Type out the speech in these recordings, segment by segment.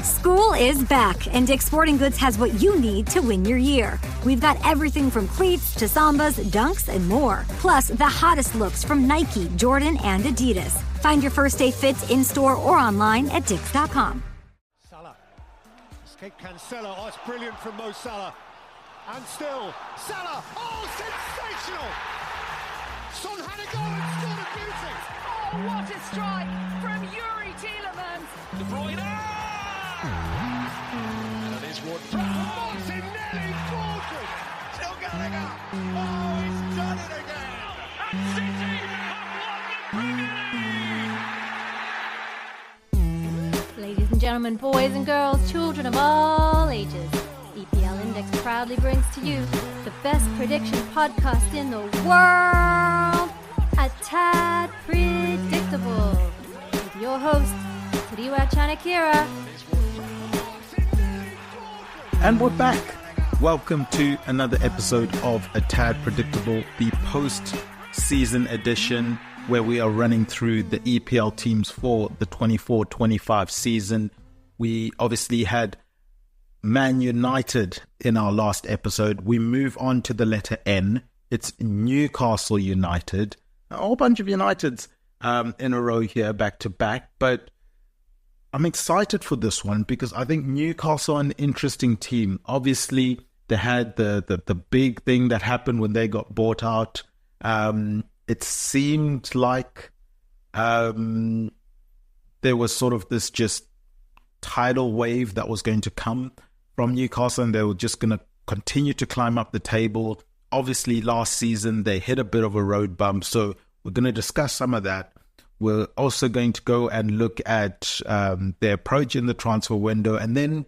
School is back, and Dick's Sporting Goods has what you need to win your year. We've got everything from cleats to sambas, dunks, and more. Plus, the hottest looks from Nike, Jordan, and Adidas. Find your first day fits in-store or online at dicks.com. Salah. Escape Cancelo. Oh, it's brilliant from Mo Salah. And still, Salah. Oh, sensational! Son had a goal and scored a beauty. Oh, what a strike from Yuri Tielemans. De Bruyne! And it is Wood-Prowse. Martinelli forward. Still going up. Oh, he's done it again. And City have won the Premier League. Ladies and gentlemen, boys and girls, children of all ages, EPL Index proudly brings to you the best prediction podcast in the world, A Tad Predictable, with your host, Tadiwa Chanakira. And we're back. Welcome to another episode of A Tad Predictable, the post-season edition where we are running through the EPL teams for the 24-25 season. We obviously had Man United in our last episode. We move on to the letter N. It's Newcastle United. A whole bunch of Uniteds in a row here, back to back. But I'm excited for this one because I think Newcastle are an interesting team. Obviously, they had the big thing that happened when they got bought out. It seemed like there was sort of this just tidal wave that was going to come from Newcastle, and they were just going to continue to climb up the table. Obviously, last season, they hit a bit of a road bump, so we're going to discuss some of that. We're also going to go and look at their approach in the transfer window. And then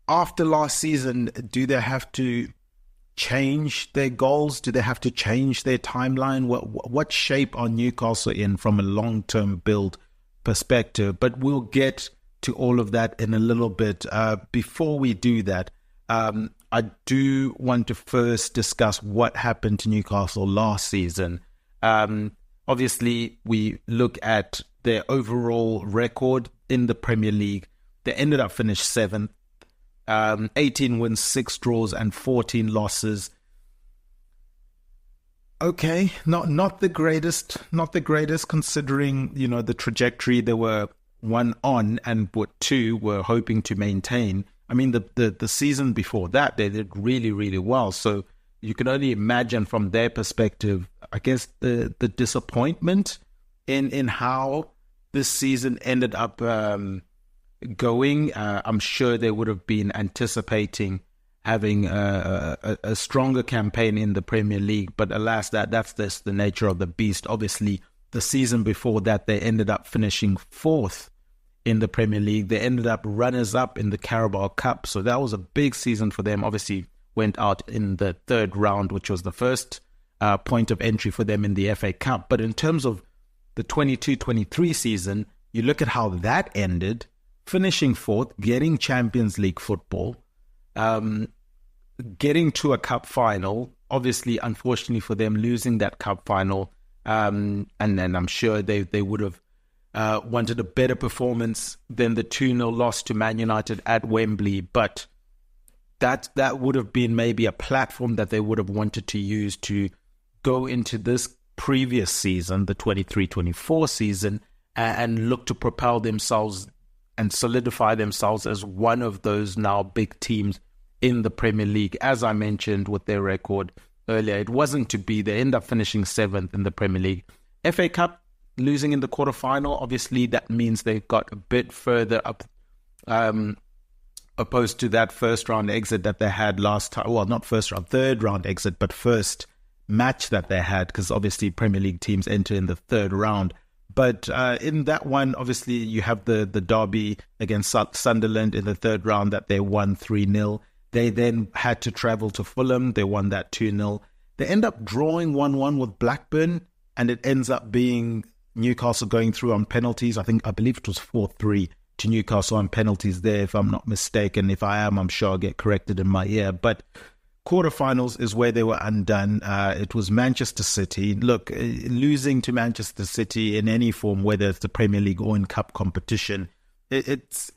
after last season, do they have to change their goals? Do they have to change their timeline? What shape are Newcastle in from a long-term build perspective? But we'll get to all of that in a little bit. Before we do that, I do want to first discuss what happened to Newcastle last season. Obviously, we look at their overall record in the Premier League. They ended up finished 7th, 18 wins, 6 draws, and 14 losses. Okay, not the greatest considering, the trajectory they were one on and what two were hoping to maintain. I mean, the season before that, they did really, really well. So you can only imagine from their perspective, I guess, the disappointment in how this season ended up going. I'm sure they would have been anticipating having a stronger campaign in the Premier League, but alas, that's the nature of the beast. Obviously, the season before that, they ended up finishing 4th in the Premier League. They ended up runners-up in the Carabao Cup, so that was a big season for them. Obviously, went out in the 3rd round, which was the first point of entry for them in the FA Cup. But in terms of the 22-23 season, you look at how that ended, finishing 4th, getting Champions League football, getting to a cup final, obviously, unfortunately for them, losing that cup final. And then I'm sure they would have wanted a better performance than the 2-0 loss to Man United at Wembley. But that would have been maybe a platform that they would have wanted to use to go into this previous season, the 23-24 season, and look to propel themselves and solidify themselves as one of those now big teams in the Premier League. As I mentioned with their record earlier, it wasn't to be. They end up finishing 7th in the Premier League. FA Cup, losing in the quarterfinal, obviously that means they got a bit further up, opposed to that first round exit that they had last time. Well, not first round, 3rd round exit, but first match that they had, because obviously Premier League teams enter in the 3rd round. But in that one, obviously you have the derby against Sunderland in the 3rd round that they won 3-0. They then had to travel to Fulham. They won that 2-0. They end up drawing 1-1 with Blackburn, and it ends up being Newcastle going through on penalties. I believe it was 4-3 to Newcastle on penalties there, if I'm not mistaken. If I am, I'm sure I'll get corrected in my ear. But quarterfinals is where they were undone. It was Manchester City. Look, losing to Manchester City in any form, whether it's the Premier League or in cup competition, it's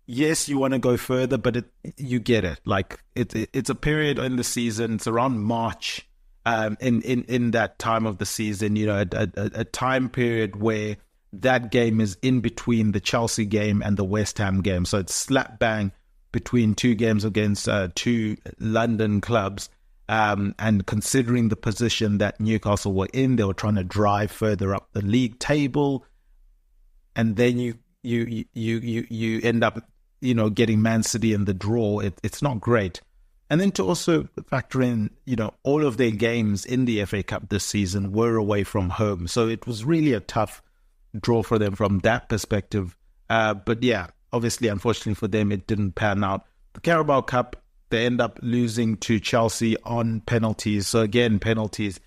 yes, you want to go further, but you get it. Like it's a period in the season. It's around March, in that time of the season. You know, a time period where that game is in between the Chelsea game and the West Ham game. So it's slap bang between two games against two London clubs. And considering the position that Newcastle were in, they were trying to drive further up the league table, and then you end up, you know, getting Man City in the draw. It's not great. And then to also factor in, you know, all of their games in the FA Cup this season were away from home, so it was really a tough draw for them from that perspective. But yeah, obviously, unfortunately for them, it didn't pan out. The Carabao Cup, they end up losing to Chelsea on penalties. So again, penalties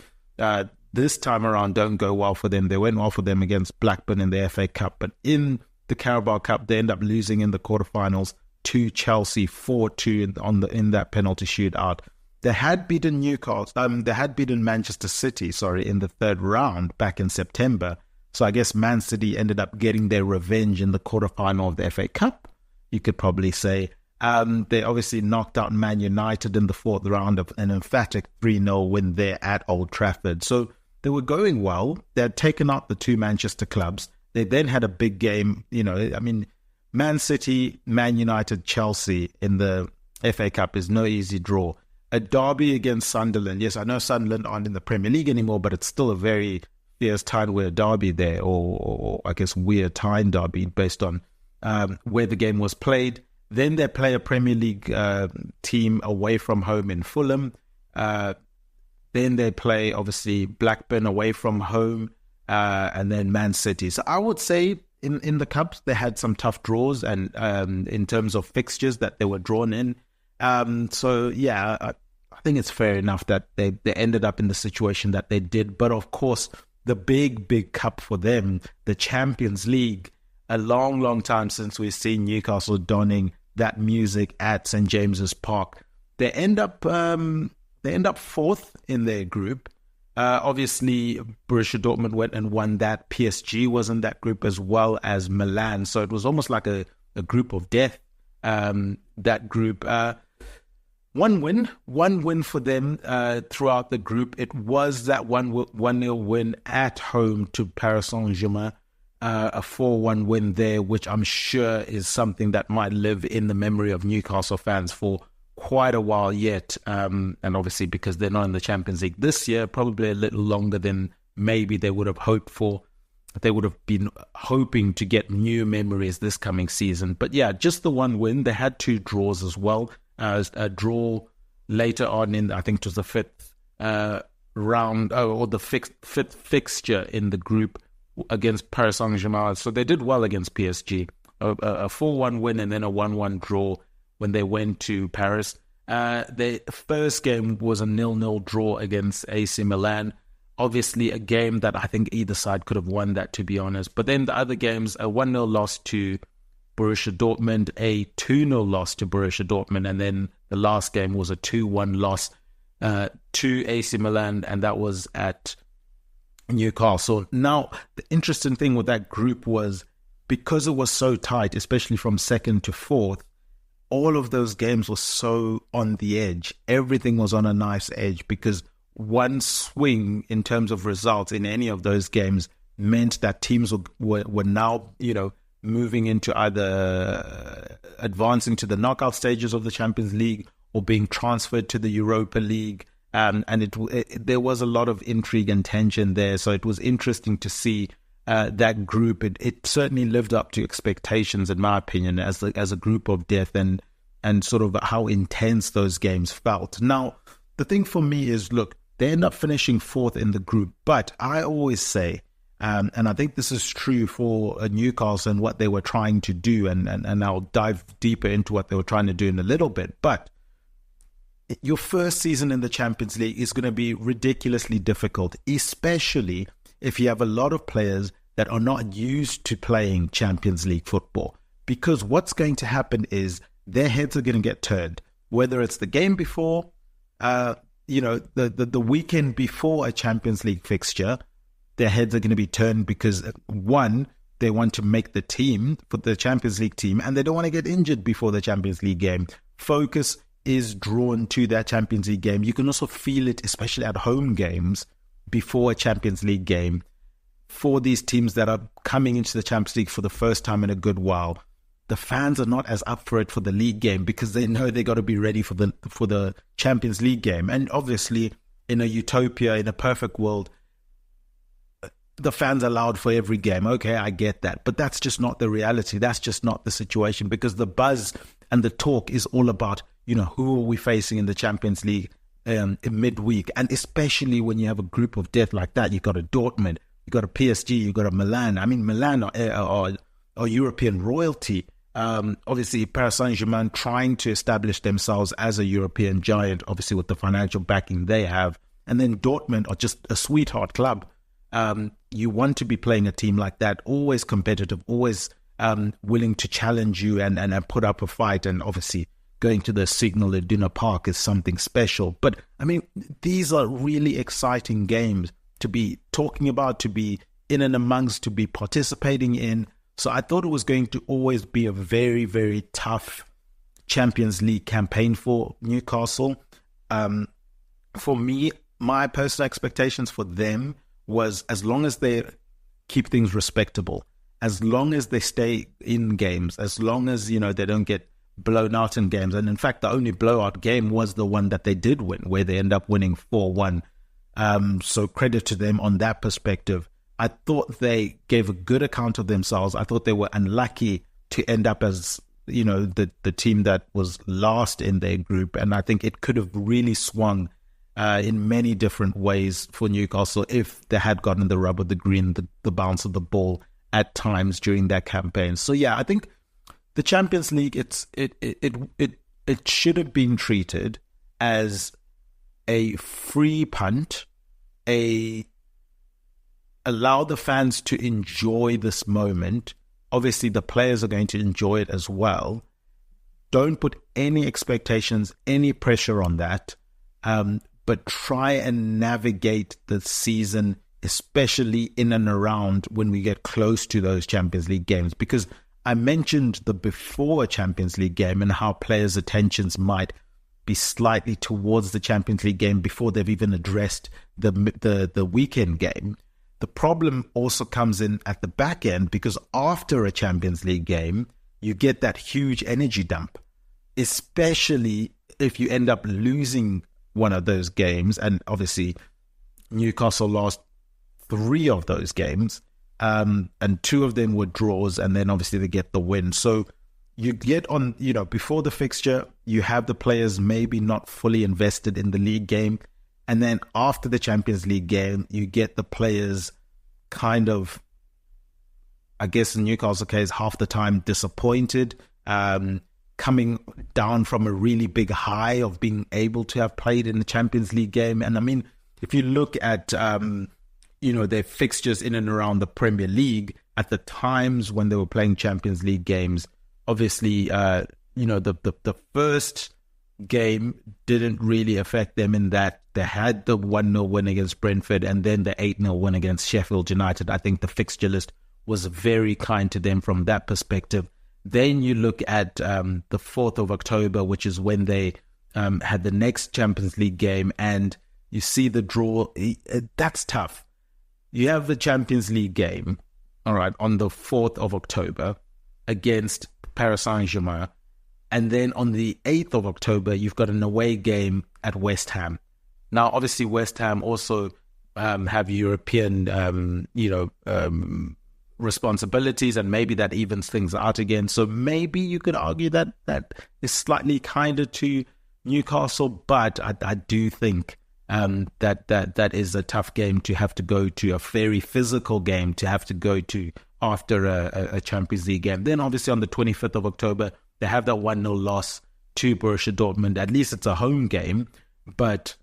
this time around don't go well for them. They went well for them against Blackburn in the FA Cup, but in the Carabao Cup, they end up losing in the quarterfinals to Chelsea 4-2 in that penalty shootout. They had beaten Newcastle. They had beaten Manchester City, in the third round back in September. So I guess Man City ended up getting their revenge in the quarterfinal of the FA Cup, you could probably say. They obviously knocked out Man United in the fourth round of an emphatic 3-0 win there at Old Trafford. So they were going well. They had taken out the two Manchester clubs. They then had a big game, you know, I mean, Man City, Man United, Chelsea in the FA Cup is no easy draw. A derby against Sunderland. Yes, I know Sunderland aren't in the Premier League anymore, but it's still a very fierce Tyne-Wear derby there, or I guess Wear Tyne derby based on where the game was played. Then they play a Premier League team away from home in Fulham. Then they play, obviously, Blackburn away from home, and then Man City. So I would say in the Cups, they had some tough draws, and in terms of fixtures that they were drawn in. So, yeah, I think it's fair enough that they ended up in the situation that they did. But, of course, the big cup for them, the Champions League, a long, long time since we've seen Newcastle donning that music at St. James's Park. They end up fourth in their group. Obviously, Borussia Dortmund went and won that. PSG was in that group as well as Milan. So it was almost like a group of death, that group. One win for them throughout the group. It was that 1-0 win at home to Paris Saint-Germain. A 4-1 win there, which I'm sure is something that might live in the memory of Newcastle fans for quite a while yet. And obviously, because they're not in the Champions League this year, probably a little longer than maybe they would have hoped for. They would have been hoping to get new memories this coming season. But yeah, just the one win. They had two draws as well. A draw later on in, I think it was the fifth round, or the fifth fixture in the group against Paris Saint-Germain. So they did well against PSG. A 4-1 win and then a 1-1 draw when they went to Paris. Their first game was a 0-0 draw against AC Milan. Obviously a game that I think either side could have won that, to be honest. But then the other games, a 1-0 loss to Borussia Dortmund, a 2-0 loss to Borussia Dortmund, and then the last game was a 2-1 loss to AC Milan, and that was at Newcastle. Now, the interesting thing with that group was, because it was so tight, especially from second to fourth, all of those games were so on the edge. Everything was on a nice edge, because one swing in terms of results in any of those games meant that teams were now, you know, moving into either advancing to the knockout stages of the Champions League or being transferred to the Europa League. And there was a lot of intrigue and tension there. So it was interesting to see that group. It certainly lived up to expectations, in my opinion, as a group of death, and sort of how intense those games felt. Now, the thing for me is, look, they end up finishing fourth in the group. But I always say, and I think this is true for Newcastle and what they were trying to do, and I'll dive deeper into what they were trying to do in a little bit, but your first season in the Champions League is going to be ridiculously difficult, especially if you have a lot of players that are not used to playing Champions League football. Because what's going to happen is their heads are going to get turned, whether it's the game before, the weekend before a Champions League fixture. Their heads are going to be turned because, one, they want to make the team for the Champions League team, and they don't want to get injured before the Champions League game. Focus is drawn to that Champions League game. You can also feel it, especially at home games before a Champions League game, for these teams that are coming into the Champions League for the first time in a good while. The fans are not as up for it for the league game because they know they got to be ready for the Champions League game. And obviously, in a utopia, in a perfect world, the fans are loud for every game. Okay, I get that. But that's just not the reality. That's just not the situation, because the buzz and the talk is all about, who are we facing in the Champions League in midweek? And especially when you have a group of death like that, you've got a Dortmund, you've got a PSG, you've got a Milan. I mean, Milan are European royalty. Obviously, Paris Saint-Germain trying to establish themselves as a European giant, obviously with the financial backing they have. And then Dortmund are just a sweetheart club. You want to be playing a team like that, always competitive, always willing to challenge you and put up a fight. And obviously, going to the Signal Iduna Park is something special. But, I mean, these are really exciting games to be talking about, to be in and amongst, to be participating in. So I thought it was going to always be a very, very tough Champions League campaign for Newcastle. For me, my personal expectations for them was, as long as they keep things respectable, as long as they stay in games, as long as, they don't get blown out in games. And in fact, the only blowout game was the one that they did win, where they end up winning 4-1. So credit to them on that perspective. I thought they gave a good account of themselves. I thought they were unlucky to end up as, the team that was last in their group. And I think it could have really swung in many different ways for Newcastle if they had gotten the rub of the green, the bounce of the ball at times during that campaign. So yeah, I think the Champions League, it should have been treated as a free punt, allow the fans to enjoy this moment. Obviously, the players are going to enjoy it as well. Don't put any expectations, any pressure on that, but try and navigate the season, especially in and around when we get close to those Champions League games. Because I mentioned the before a Champions League game and how players' attentions might be slightly towards the Champions League game before they've even addressed the weekend game. The problem also comes in at the back end, because after a Champions League game, you get that huge energy dump, especially if you end up losing one of those games. And obviously, Newcastle lost 3 of those games, and 2 of them were draws, and then obviously they get the win. So you get on, before the fixture, you have the players maybe not fully invested in the league game. And then after the Champions League game, you get the players kind of, I guess in Newcastle case, half the time disappointed, coming down from a really big high of being able to have played in the Champions League game. And I mean, if you look at, their fixtures in and around the Premier League, at the times when they were playing Champions League games, obviously, the first game didn't really affect them in that they had the 1-0 win against Brentford and then the 8-0 win against Sheffield United. I think the fixture list was very kind to them from that perspective. Then you look at the 4th of October, which is when they had the next Champions League game, and you see the draw. That's tough. You have the Champions League game, all right, on the 4th of October against Paris Saint-Germain. And then on the 8th of October, you've got an away game at West Ham. Now, obviously, West Ham also have European, responsibilities, and maybe that evens things out again. So maybe you could argue that that is slightly kinder to Newcastle, but I do think that is a tough game to have to go to, a very physical game to have to go to after a Champions League game. Then, obviously, on the 25th of October, they have that 1-0 loss to Borussia Dortmund. At least it's a home game, but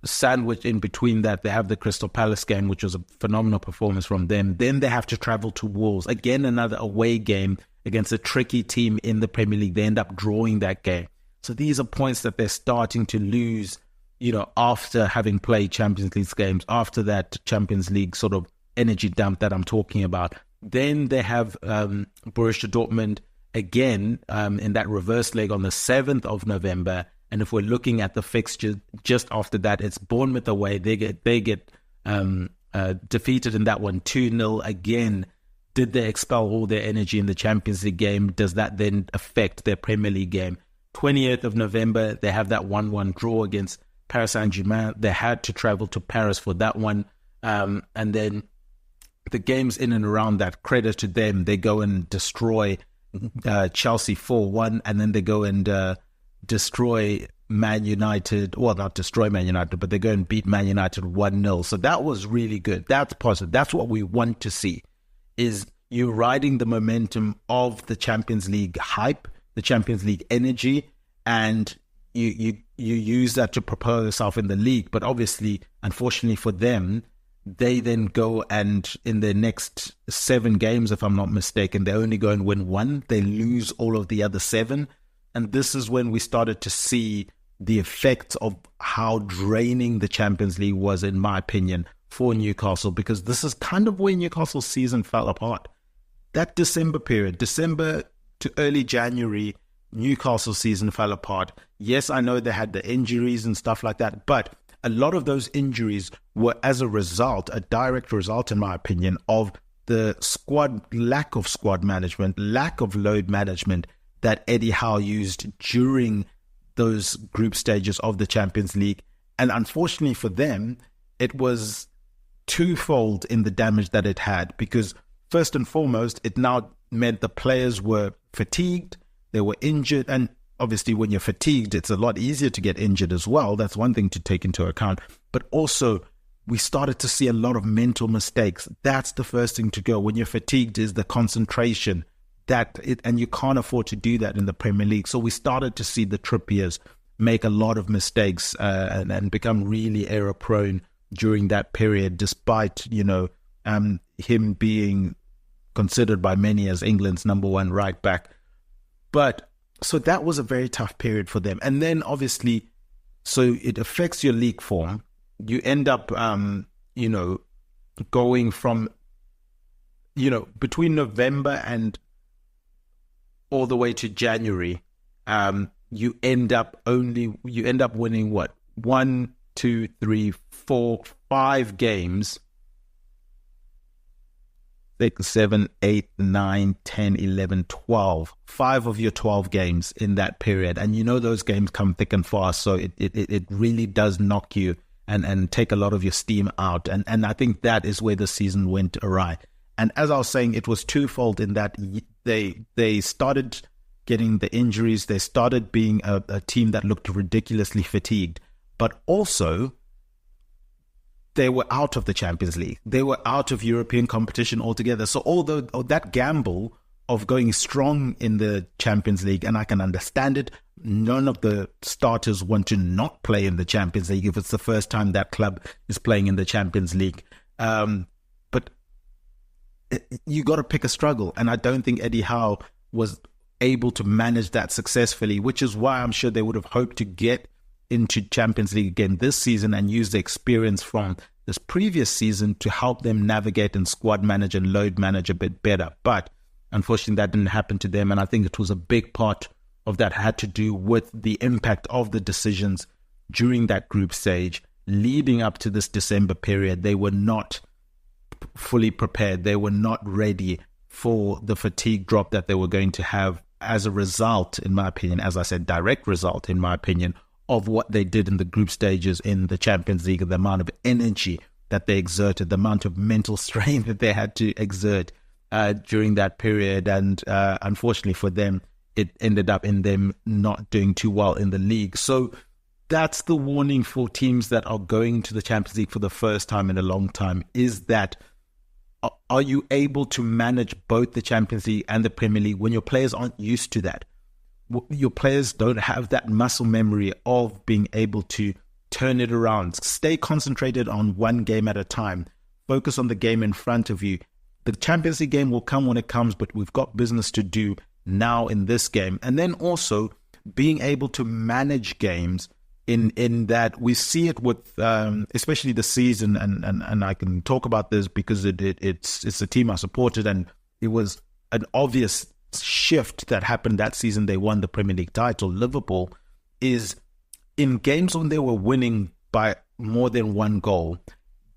sandwiched in between that, they have the Crystal Palace game, which was a phenomenal performance from them. Then they have to travel to Wolves. Again, another away game against a tricky team in the Premier League. They end up drawing that game. So these are points that they're starting to lose, after having played Champions League games, after that Champions League sort of energy dump that I'm talking about. Then they have Borussia Dortmund again in that reverse leg on the 7th of November. And if we're looking at the fixture just after that, it's Bournemouth away. They get defeated in that one 2-0 again. Did they expel all their energy in the Champions League game? Does that then affect their Premier League game? 28th of November, they have that 1-1 draw against Paris Saint-Germain. They had to travel to Paris for that one. And then the games in and around that, credit to them, they go and destroy Chelsea 4-1, and then they go and destroy Man United. Well, not destroy Man United, but they go and beat Man United 1-0. So that was really good. That's positive. That's what we want to see, is you riding the momentum of the Champions League hype, the Champions League energy, and you use that to propel yourself in the league. But obviously, unfortunately for them, they then go and in their next 7 games, if I'm not mistaken, they only go and win 1. They lose all of the other 7. And this is when we started to see the effects of how draining the Champions League was, in my opinion, for Newcastle, because this is kind of where Newcastle's season fell apart. That December period, December to early January, Newcastle's season fell apart. Yes, I know they had the injuries and stuff like that, but a lot of those injuries were as a result, a direct result, in my opinion, of the lack of squad management, lack of load management that Eddie Howe used during those group stages of the Champions League. And unfortunately for them, it was twofold in the damage that it had, because first and foremost, it now meant the players were fatigued, they were injured, and obviously when you're fatigued, it's a lot easier to get injured as well. That's one thing to take into account. But also, we started to see a lot of mental mistakes. That's the first thing to go. When you're fatigued is the concentration, and you can't afford to do that in the Premier League. So we started to see the Trippiers make a lot of mistakes and become really error prone during that period, despite, him being considered by many as England's number 1 right back. But so that was a very tough period for them. And then obviously, so it affects your league form. You end up, going from, between November and all the way to January, you end up winning what? 1, 2, 3, 4, 5 games. 6, 7, 8, 9, 10, 11, 12. 5 of your 12 games in that period. And those games come thick and fast, so it really does knock you and take a lot of your steam out. And I think that is where the season went awry. And as I was saying, it was twofold in that they started getting the injuries. They started being a team that looked ridiculously fatigued. But also, they were out of the Champions League. They were out of European competition altogether. So although that gamble of going strong in the Champions League, and I can understand it, none of the starters want to not play in the Champions League if it's the first time that club is playing in the Champions League. But you got to pick a struggle. And I don't think Eddie Howe was able to manage that successfully, which is why I'm sure they would have hoped to get into Champions League again this season and use the experience from this previous season to help them navigate and squad manage and load manage a bit better. But unfortunately, that didn't happen to them. And I think it was a big part of that had to do with the impact of the decisions during that group stage leading up to this December period. They were not fully prepared. They were not ready for the fatigue drop that they were going to have as a result, in my opinion, as I said, direct result, in my opinion, of what they did in the group stages in the Champions League, the amount of energy that they exerted, the amount of mental strain that they had to exert during that period. And unfortunately for them, it ended up in them not doing too well in the league. So that's the warning for teams that are going to the Champions League for the first time in a long time, is that are you able to manage both the Champions League and the Premier League when your players aren't used to that? Your players don't have that muscle memory of being able to turn it around. Stay concentrated on one game at a time. Focus on the game in front of you. The Champions League game will come when it comes, but we've got business to do now in this game. And then also being able to manage games in that we see it with especially the season, and I can talk about this because it's a team I supported, and it was an obvious shift that happened that season. They won the Premier League title. Liverpool is in games when they were winning by more than one goal,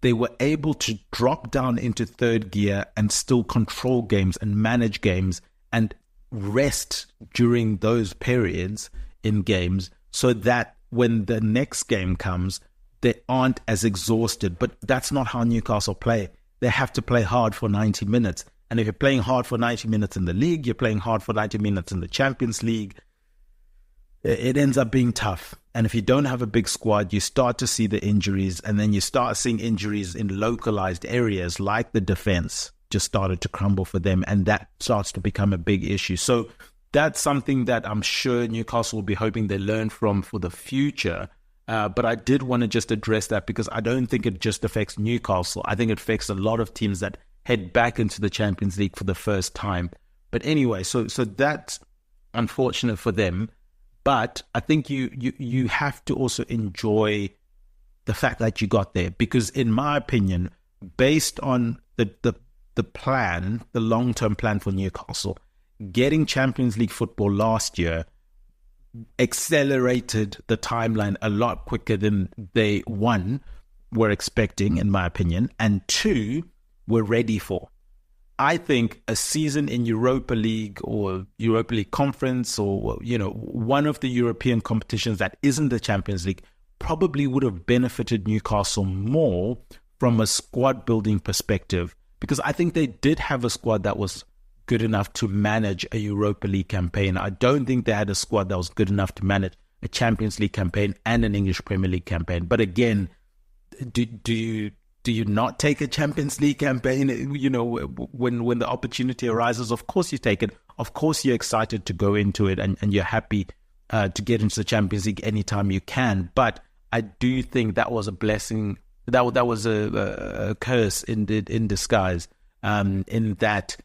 they were able to drop down into third gear and still control games and manage games and rest during those periods in games so that when the next game comes, they aren't as exhausted. But that's not how Newcastle play. They have to play hard for 90 minutes. And if you're playing hard for 90 minutes in the league, you're playing hard for 90 minutes in the Champions League, it ends up being tough. And if you don't have a big squad, you start to see the injuries, and then you start seeing injuries in localized areas like the defense just started to crumble for them, and that starts to become a big issue. So that's something that I'm sure Newcastle will be hoping they learn from for the future. But I did want to just address that because I don't think it just affects Newcastle. I think it affects a lot of teams that head back into the Champions League for the first time. But anyway, so that's unfortunate for them. But I think you have to also enjoy the fact that you got there, because in my opinion, based on the plan, the long-term plan for Newcastle, getting Champions League football last year accelerated the timeline a lot quicker than they, one, were expecting, in my opinion, and two, were ready for. I think a season in Europa League or Europa League Conference or, one of the European competitions that isn't the Champions League probably would have benefited Newcastle more from a squad building perspective, because I think they did have a squad that was good enough to manage a Europa League campaign. I don't think they had a squad that was good enough to manage a Champions League campaign and an English Premier League campaign. But again, do you not take a Champions League campaign? When the opportunity arises, of course you take it. Of course you're excited to go into it, and you're happy to get into the Champions League anytime you can. But I do think that was a blessing. That was a curse in disguise. In that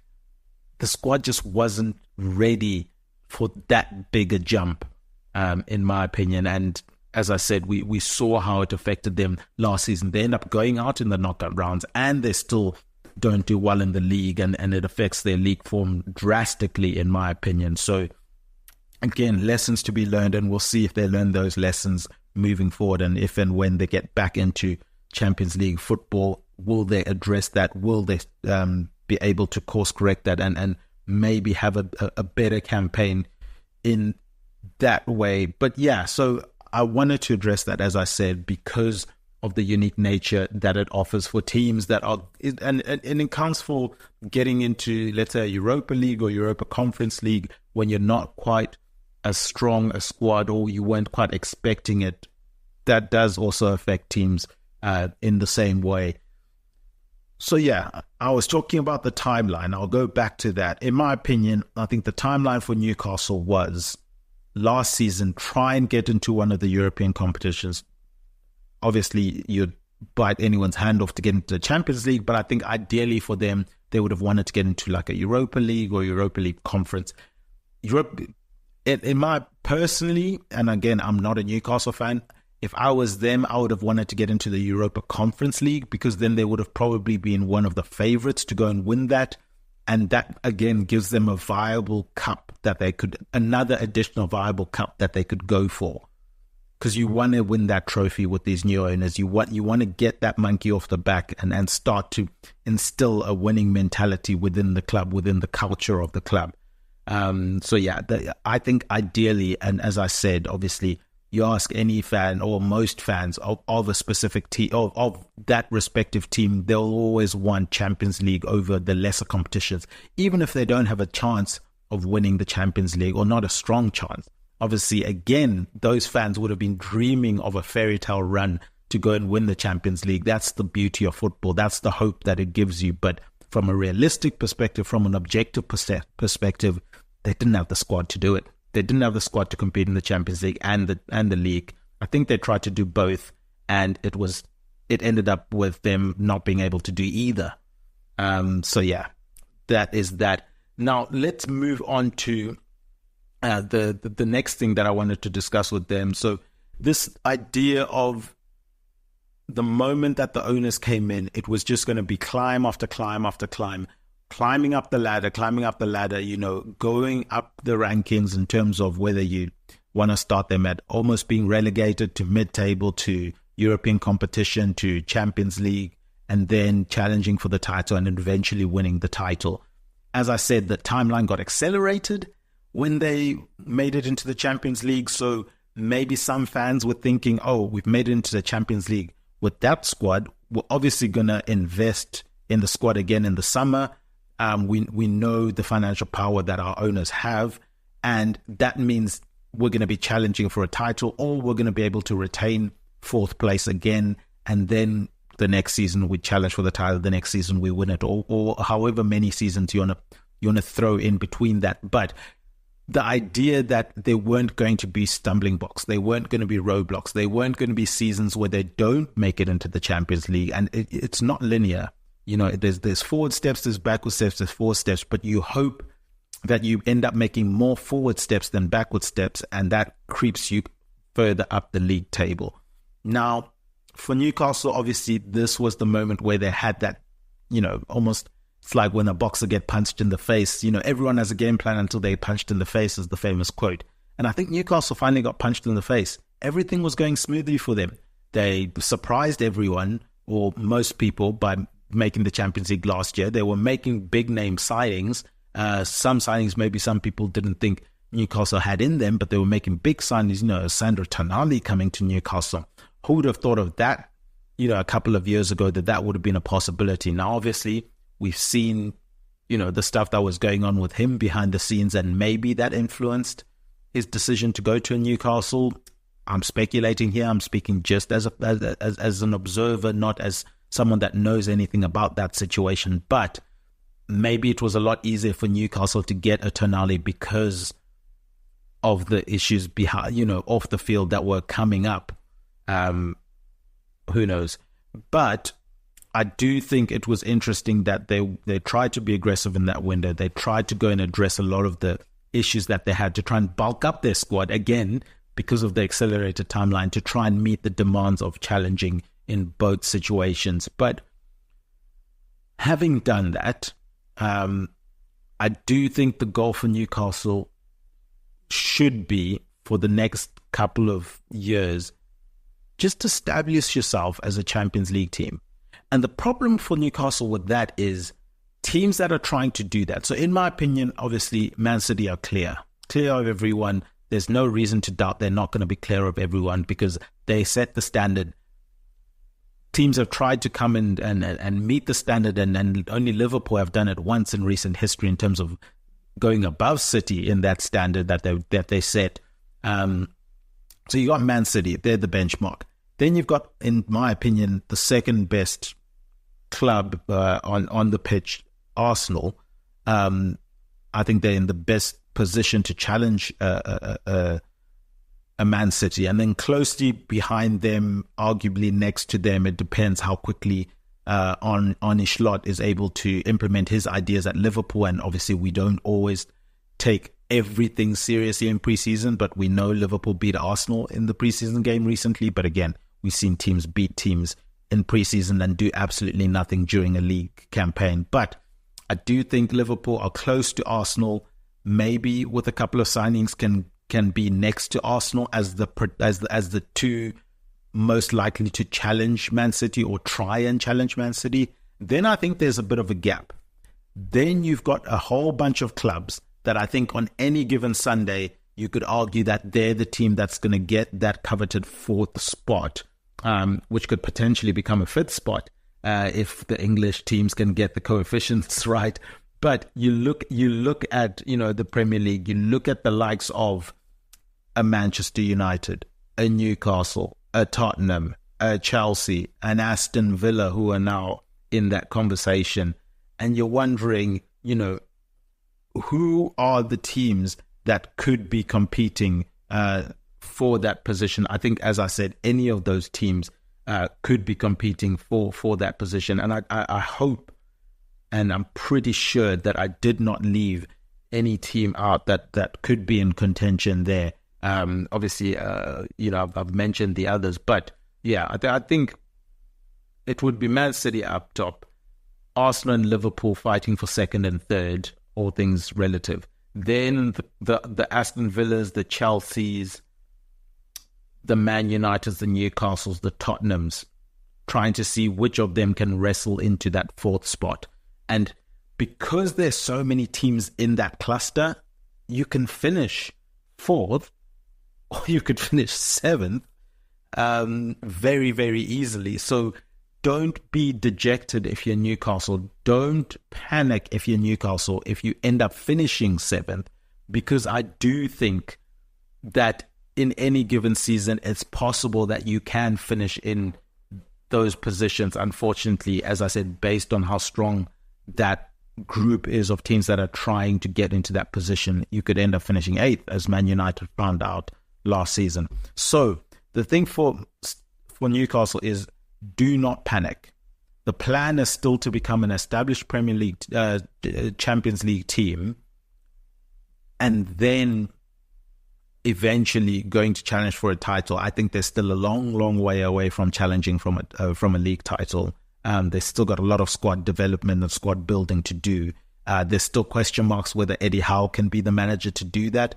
the squad just wasn't ready for that big a jump, in my opinion. And as I said, we saw how it affected them last season. They end up going out in the knockout rounds, and they still don't do well in the league, and it affects their league form drastically, in my opinion. So, again, lessons to be learned, and we'll see if they learn those lessons moving forward, and if and when they get back into Champions League football, will they address that? Will they be able to course correct that and maybe have a better campaign in that way? But yeah, so I wanted to address that, as I said, because of the unique nature that it offers for teams that are, and it counts for getting into, let's say, a Europa League or Europa Conference League when you're not quite as strong a squad, or you weren't quite expecting it. That does also affect teams in the same way. So yeah, I was talking about the timeline. I'll go back to that. In my opinion, I think the timeline for Newcastle was last season, try and get into one of the European competitions. Obviously, you'd bite anyone's hand off to get into the Champions League, but I think ideally for them, they would have wanted to get into like a Europa League or Europa League Conference. In my personally, and again, I'm not a Newcastle fan, if I was them, I would have wanted to get into the Europa Conference League, because then they would have probably been one of the favorites to go and win that. And that, again, gives them a viable cup that they could, another additional viable cup that they could go for. Because you want to win that trophy with these new owners. You want to get that monkey off the back and start to instill a winning mentality within the club, within the culture of the club. So yeah, I think ideally, and as I said, obviously, you ask any fan or most fans of a specific team, of that respective team, they'll always want Champions League over the lesser competitions, even if they don't have a chance of winning the Champions League, or not a strong chance. Obviously, again, those fans would have been dreaming of a fairy tale run to go and win the Champions League. That's the beauty of football. That's the hope that it gives you. But from a realistic perspective, from an objective perspective, they didn't have the squad to do it. They didn't have the squad to compete in the Champions League and the league. I think they tried to do both, and it ended up with them not being able to do either. So yeah, that is that. Now let's move on to the next thing that I wanted to discuss with them. So this idea of the moment that the owners came in, it was just going to be climb after climb after climb, climbing up the ladder, going up the rankings in terms of whether you want to start them at almost being relegated to mid-table, to European competition, to Champions League, and then challenging for the title and eventually winning the title. As I said, the timeline got accelerated when they made it into the Champions League. So maybe some fans were thinking, oh, we've made it into the Champions League with that squad. We're obviously going to invest in the squad again in the summer. We know the financial power that our owners have, and that means we're going to be challenging for a title, or we're going to be able to retain fourth place again, and then the next season we challenge for the title, the next season we win it, or however many seasons you want to throw in between that. But the idea that there weren't going to be stumbling blocks, they weren't going to be roadblocks, they weren't going to be seasons where they don't make it into the Champions League, and it's not linear. There's forward steps, there's backward steps, there's forward steps, but you hope that you end up making more forward steps than backward steps, and that creeps you further up the league table. Now, for Newcastle, obviously, this was the moment where they had that, almost, it's like when a boxer gets punched in the face. Everyone has a game plan until they punched in the face, is the famous quote. And I think Newcastle finally got punched in the face. Everything was going smoothly for them. They surprised everyone, or most people, by making the Champions League last year. They were making big name signings. Some signings maybe some people didn't think Newcastle had in them, but they were making big signings. Sandro Tonali coming to Newcastle. Who would have thought of that, a couple of years ago, that would have been a possibility? Now, obviously, we've seen, the stuff that was going on with him behind the scenes, and maybe that influenced his decision to go to Newcastle. I'm speculating here. I'm speaking just as an observer, not as someone that knows anything about that situation. But maybe it was a lot easier for Newcastle to get a Tonali because of the issues behind, off the field that were coming up. Who knows? But I do think it was interesting that they tried to be aggressive in that window. They tried to go and address a lot of the issues that they had to try and bulk up their squad again because of the accelerated timeline, to try and meet the demands of challenging in both situations. But having done that, I do think the goal for Newcastle should be, for the next couple of years, just establish yourself as a Champions League team. And the problem for Newcastle with that is teams that are trying to do that. So in my opinion, obviously, Man City are clear of everyone. There's no reason to doubt they're not going to be clear of everyone, because they set the standard. Teams have tried to come in and meet the standard, and only Liverpool have done it once in recent history in terms of going above City in that standard that they set. So you got Man City, they're the benchmark. Then you've got, in my opinion, the second best club on the pitch, Arsenal. I think they're in the best position to challenge a Man City. And then closely behind them, arguably next to them, it depends how quickly Arne Slot is able to implement his ideas at Liverpool. And obviously we don't always take everything seriously in preseason, but we know Liverpool beat Arsenal in the preseason game recently. But again, we've seen teams beat teams in preseason and do absolutely nothing during a league campaign. But I do think Liverpool are close to Arsenal, maybe with a couple of signings can be next to Arsenal as the two most likely to challenge Man City or try and challenge Man City. Then I think there's a bit of a gap. Then you've got a whole bunch of clubs that I think on any given Sunday, you could argue that they're the team that's going to get that coveted fourth spot, which could potentially become a fifth spot if the English teams can get the coefficients right. But you look at, the Premier League, you look at the likes of a Manchester United, a Newcastle, a Tottenham, a Chelsea, an Aston Villa, who are now in that conversation. And you're wondering, who are the teams that could be competing for that position? I think, as I said, any of those teams could be competing for that position. And I hope, and I'm pretty sure that I did not leave any team out that could be in contention there. Obviously, I've mentioned the others, but yeah, I think it would be Man City up top, Arsenal and Liverpool fighting for second and third, all things relative. Then the Aston Villas, the Chelseas, the Man Uniteds, the Newcastles, the Tottenhams, trying to see which of them can wrestle into that fourth spot. And because there's so many teams in that cluster, you can finish fourth or you could finish seventh very, very easily. So don't be dejected if you're Newcastle. Don't panic if you're Newcastle if you end up finishing seventh, because I do think that in any given season, it's possible that you can finish in those positions. Unfortunately, as I said, based on how strong that group is of teams that are trying to get into that position, you could end up finishing eighth, as Man United found out last season. So the thing for Newcastle is, do not panic. The plan is still to become an established Premier League, Champions League team, and then eventually going to challenge for a title. I think they're still a long, long way away from challenging from a league title. They've still got a lot of squad development and squad building to do. There's still question marks whether Eddie Howe can be the manager to do that.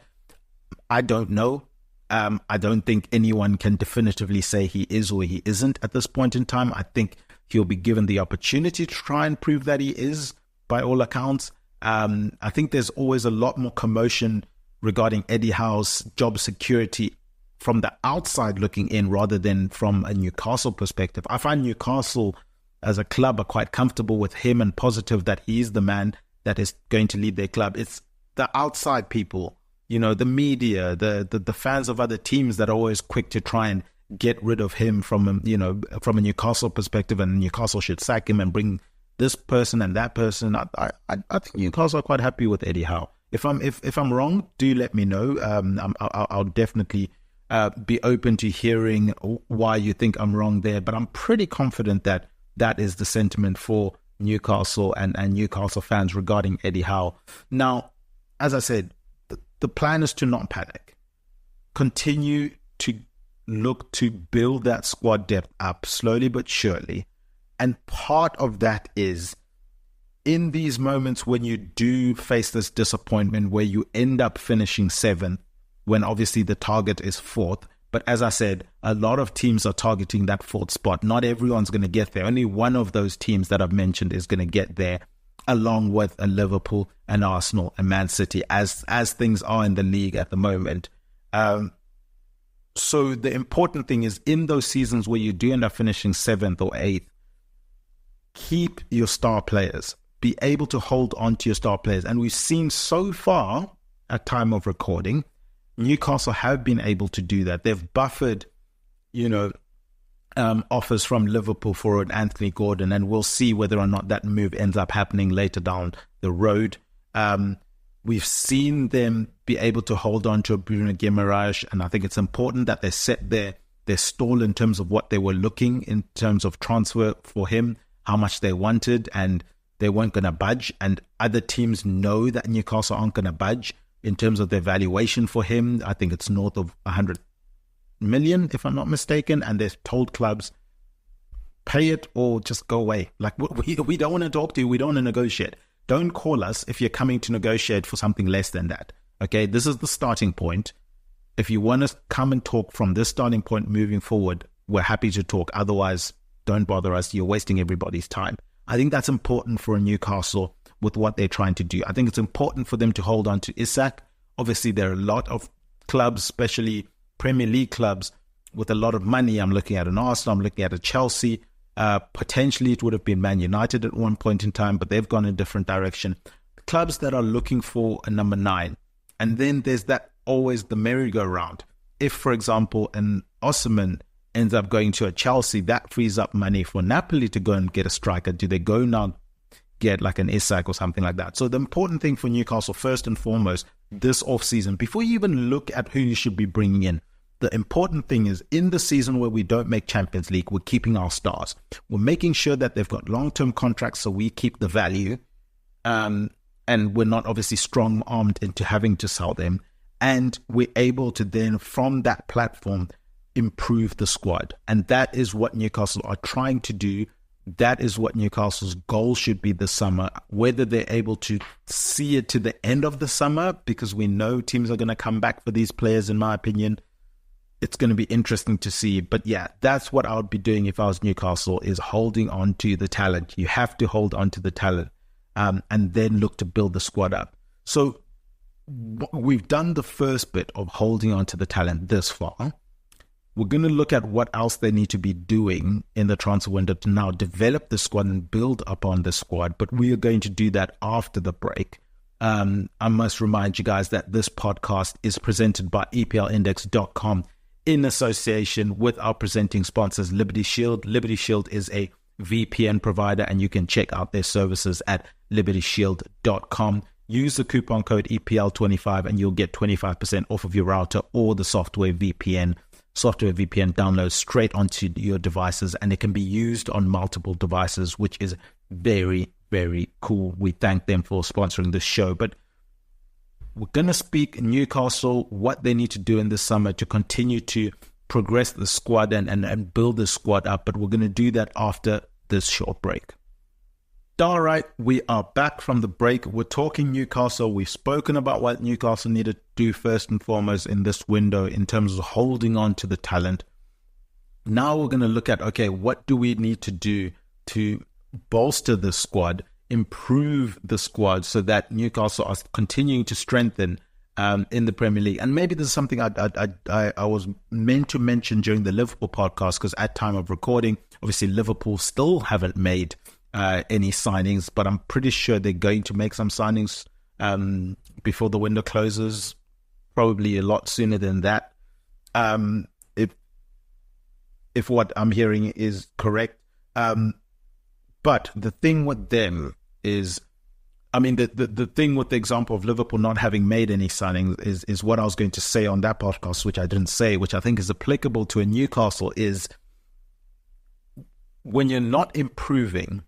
I don't know. I don't think anyone can definitively say he is or he isn't at this point in time. I think he'll be given the opportunity to try and prove that he is, by all accounts. I think there's always a lot more commotion regarding Eddie Howe's job security from the outside looking in rather than from a Newcastle perspective. I find Newcastle as a club are quite comfortable with him and positive that he is the man that is going to lead their club. It's the outside people, the media, the fans of other teams that are always quick to try and get rid of him from a Newcastle perspective, and Newcastle should sack him and bring this person and that person. I think Newcastle are quite happy with Eddie Howe. If I'm wrong, do let me know. I'll definitely be open to hearing why you think I'm wrong there. But I'm pretty confident that that is the sentiment for Newcastle and Newcastle fans regarding Eddie Howe. Now, as I said, the plan is to not panic. Continue to look to build that squad depth up slowly but surely. And part of that is in these moments when you do face this disappointment where you end up finishing seventh, when obviously the target is fourth. But as I said, a lot of teams are targeting that fourth spot. Not everyone's going to get there. Only one of those teams that I've mentioned is going to get there, along with a Liverpool and Arsenal and Man City, as things are in the league at the moment. So the important thing is, in those seasons where you do end up finishing seventh or eighth, keep your star players. Be able to hold on to your star players. And we've seen so far, at time of recording, Newcastle have been able to do that. They've buffered, offers from Liverpool for an Anthony Gordon, and we'll see whether or not that move ends up happening later down the road. We've seen them be able to hold on to a Bruno Guimaraes, and I think it's important that they set their stall in terms of what they were looking in terms of transfer for him, how much they wanted, and they weren't going to budge. And other teams know that Newcastle aren't going to budge in terms of their valuation for him. I think it's north of 100 million, if I'm not mistaken. And they've told clubs, pay it or just go away. Like, we don't want to talk to you. We don't want to negotiate. Don't call us if you're coming to negotiate for something less than that. Okay, this is the starting point. If you want to come and talk from this starting point moving forward, we're happy to talk. Otherwise, don't bother us. You're wasting everybody's time. I think that's important for a Newcastle with what they're trying to do. I think it's important for them to hold on to Isak. Obviously, there are a lot of clubs, especially Premier League clubs, with a lot of money. I'm looking at an Arsenal, I'm looking at a Chelsea. Potentially, it would have been Man United at one point in time, but they've gone in a different direction. Clubs that are looking for a number 9. And then there's that always the merry-go-round. If, for example, an Osimhen ends up going to a Chelsea, that frees up money for Napoli to go and get a striker. Do they go now get like an Isak or something like that? So the important thing for Newcastle, first and foremost, this off-season, before you even look at who you should be bringing in, the important thing is, in the season where we don't make Champions League, we're keeping our stars. We're making sure that they've got long-term contracts so we keep the value. And we're not obviously strong-armed into having to sell them. And we're able to then, from that platform, improve the squad. And that is what Newcastle are trying to do. That is what Newcastle's goal should be this summer. Whether they're able to see it to the end of the summer, because we know teams are going to come back for these players, in my opinion, it's going to be interesting to see. But yeah, that's what I would be doing if I was Newcastle, is holding on to the talent. You have to hold on to the talent and then look to build the squad up. So we've done the first bit of holding on to the talent this far. We're going to look at what else they need to be doing in the transfer window to now develop the squad and build upon the squad. But we are going to do that after the break. I must remind you guys that this podcast is presented by EPLindex.com in association with our presenting sponsors, Liberty Shield. Liberty Shield is a VPN provider, and you can check out their services at libertyshield.com. Use the coupon code EPL25 and you'll get 25% off of your router or the software VPN download straight onto your devices, and it can be used on multiple devices, which is very, very cool. We thank them for sponsoring this show. But we're going to speak Newcastle, what they need to do in this summer to continue to progress the squad and build the squad up. But we're going to do that after this short break. All right, we are back from the break. We're talking Newcastle. We've spoken about what Newcastle needed to do first and foremost in this window in terms of holding on to the talent. Now we're going to look at, okay, what do we need to do to bolster the squad, improve the squad so that Newcastle are continuing to strengthen in the Premier League. And maybe this is something I was meant to mention during the Liverpool podcast, because at time of recording, obviously Liverpool still haven't made any signings, but I'm pretty sure they're going to make some signings before the window closes, probably a lot sooner than that, if what I'm hearing is correct. But the thing with them is, I mean, the thing with the example of Liverpool not having made any signings is what I was going to say on that podcast, which I didn't say, which I think is applicable to a Newcastle, is when you're not improving,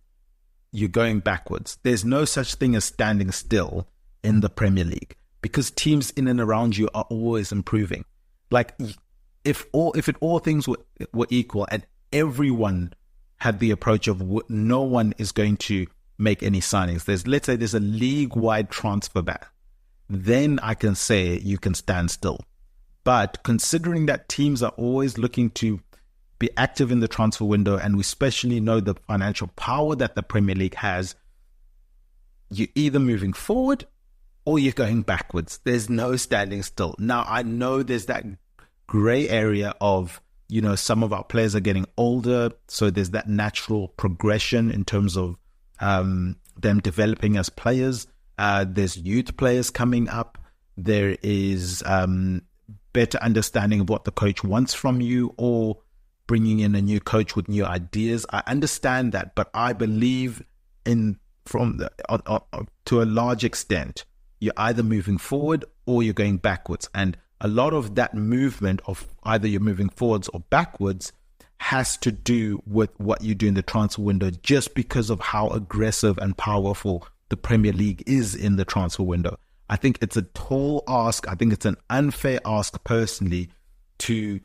you're going backwards. There's no such thing as standing still in the Premier League, because teams in and around you are always improving. Like if all things were equal and everyone had the approach of no one is going to make any signings, let's say there's a league-wide transfer ban, then I can say you can stand still. But considering that teams are always looking to be active in the transfer window, and we especially know the financial power that the Premier League has, you're either moving forward or you're going backwards. There's no standing still. Now, I know there's that gray area of, some of our players are getting older, so there's that natural progression in terms of them developing as players. There's youth players coming up. There is better understanding of what the coach wants from you, or bringing in a new coach with new ideas. I understand that, but I believe to a large extent, you're either moving forward or you're going backwards. And a lot of that movement of either you're moving forwards or backwards has to do with what you do in the transfer window, just because of how aggressive and powerful the Premier League is in the transfer window. I think it's a tall ask. I think it's an unfair ask personally to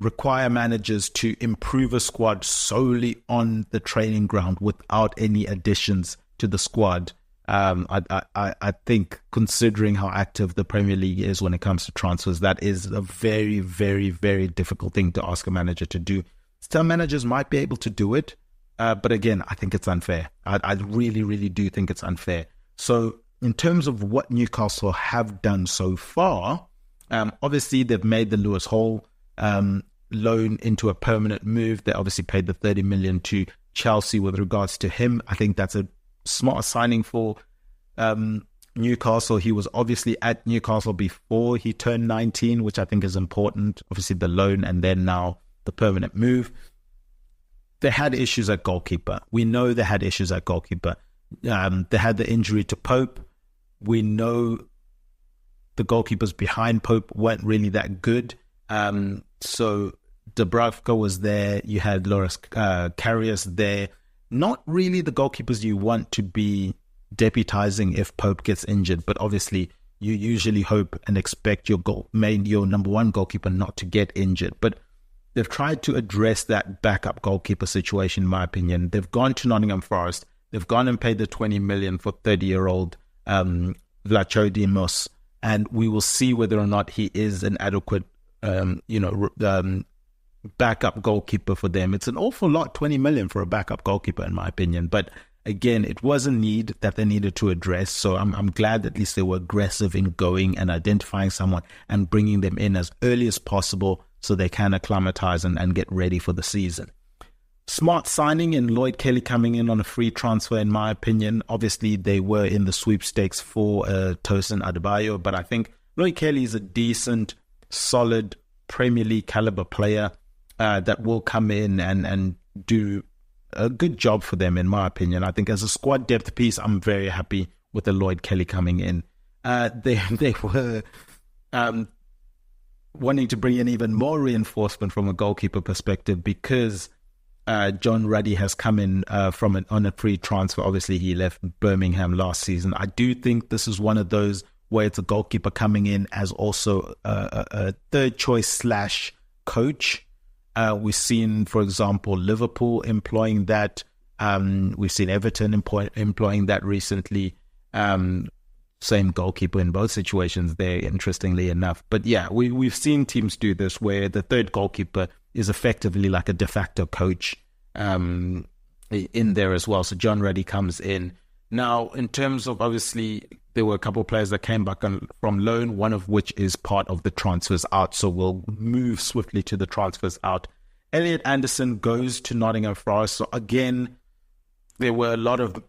require managers to improve a squad solely on the training ground without any additions to the squad. I think, considering how active the Premier League is when it comes to transfers, that is a very, very, very difficult thing to ask a manager to do. Some managers might be able to do it, but again, I think it's unfair. I really, really do think it's unfair. So in terms of what Newcastle have done so far, obviously they've made the Lewis Hall loan into a permanent move. They obviously paid the 30 million to Chelsea with regards to him. I think that's a smart signing for Newcastle. He was obviously at Newcastle before he turned 19, which I think is important. Obviously the loan and then now the permanent move. They had issues at goalkeeper. We know they had issues at goalkeeper. They had the injury to Pope. We know the goalkeepers behind Pope weren't really that good. So Dubravka was there. You had Loris Karius there. Not really the goalkeepers you want to be deputizing if Pope gets injured, but obviously you usually hope and expect your number one goalkeeper not to get injured. But they've tried to address that backup goalkeeper situation, in my opinion. They've gone to Nottingham Forest. They've gone and paid the 20 million for 30-year-old Vlachodimos, and we will see whether or not he is an adequate, backup goalkeeper for them. It's an awful lot, 20 million for a backup goalkeeper, in my opinion. But again, it was a need that they needed to address. So I'm glad at least they were aggressive in going and identifying someone and bringing them in as early as possible so they can acclimatize and get ready for the season. Smart signing in Lloyd Kelly coming in on a free transfer, in my opinion. Obviously, they were in the sweepstakes for Tosin Adebayo, but I think Lloyd Kelly is a decent, solid Premier League caliber player that will come in and do a good job for them, in my opinion. I think as a squad depth piece, I'm very happy with the Lloyd Kelly coming in. They were wanting to bring in even more reinforcement from a goalkeeper perspective because John Ruddy has come in on a free transfer. Obviously, he left Birmingham last season. I do think this is one of those where it's a goalkeeper coming in as also a third choice / coach. We've seen, for example, Liverpool employing that. We've seen Everton employing that recently. Same goalkeeper in both situations there, interestingly enough. But yeah, we've seen teams do this where the third goalkeeper is effectively like a de facto coach in there as well. So John Ruddy comes in. Now, in terms of, obviously, there were a couple of players that came back from loan, one of which is part of the transfers out. So we'll move swiftly to the transfers out. Elliot Anderson goes to Nottingham Forest. So again, there were a lot of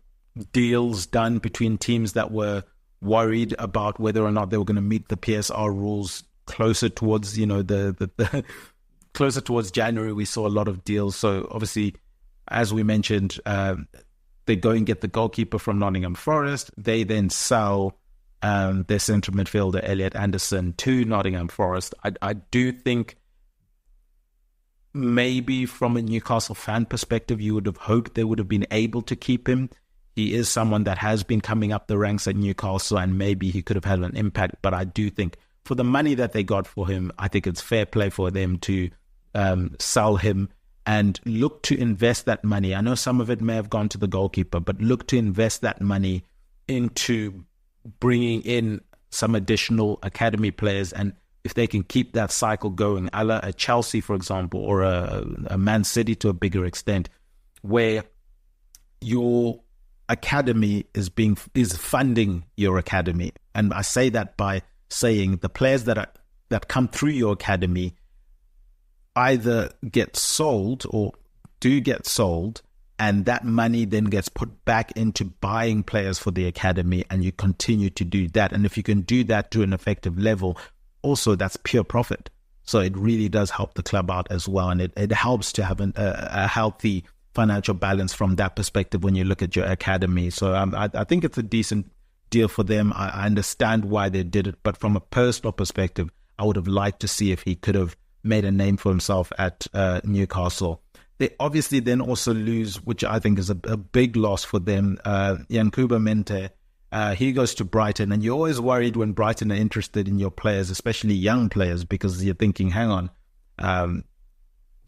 deals done between teams that were worried about whether or not they were going to meet the PSR rules closer towards, the closer towards January. We saw a lot of deals. So obviously, as we mentioned, they go and get the goalkeeper from Nottingham Forest. They then sell their centre midfielder, Elliot Anderson, to Nottingham Forest. I do think maybe from a Newcastle fan perspective, you would have hoped they would have been able to keep him. He is someone that has been coming up the ranks at Newcastle, and maybe he could have had an impact. But I do think for the money that they got for him, I think it's fair play for them to sell him and look to invest that money. I know some of it may have gone to the goalkeeper, but look to invest that money into bringing in some additional academy players. And if they can keep that cycle going, a la a Chelsea, for example, or a Man City to a bigger extent, where your academy is funding your academy. And I say that by saying the players that come through your academy either get sold or do get sold, and that money then gets put back into buying players for the academy, and you continue to do that. And if you can do that to an effective level, also that's pure profit. So it really does help the club out as well, and it helps to have a healthy financial balance from that perspective when you look at your academy. So I think it's a decent deal for them. I understand why they did it, but from a personal perspective, I would have liked to see if he could have made a name for himself at Newcastle. They obviously then also lose, which I think is a big loss for them, Yankuba Mente. He goes to Brighton, and you're always worried when Brighton are interested in your players, especially young players, because you're thinking, hang on,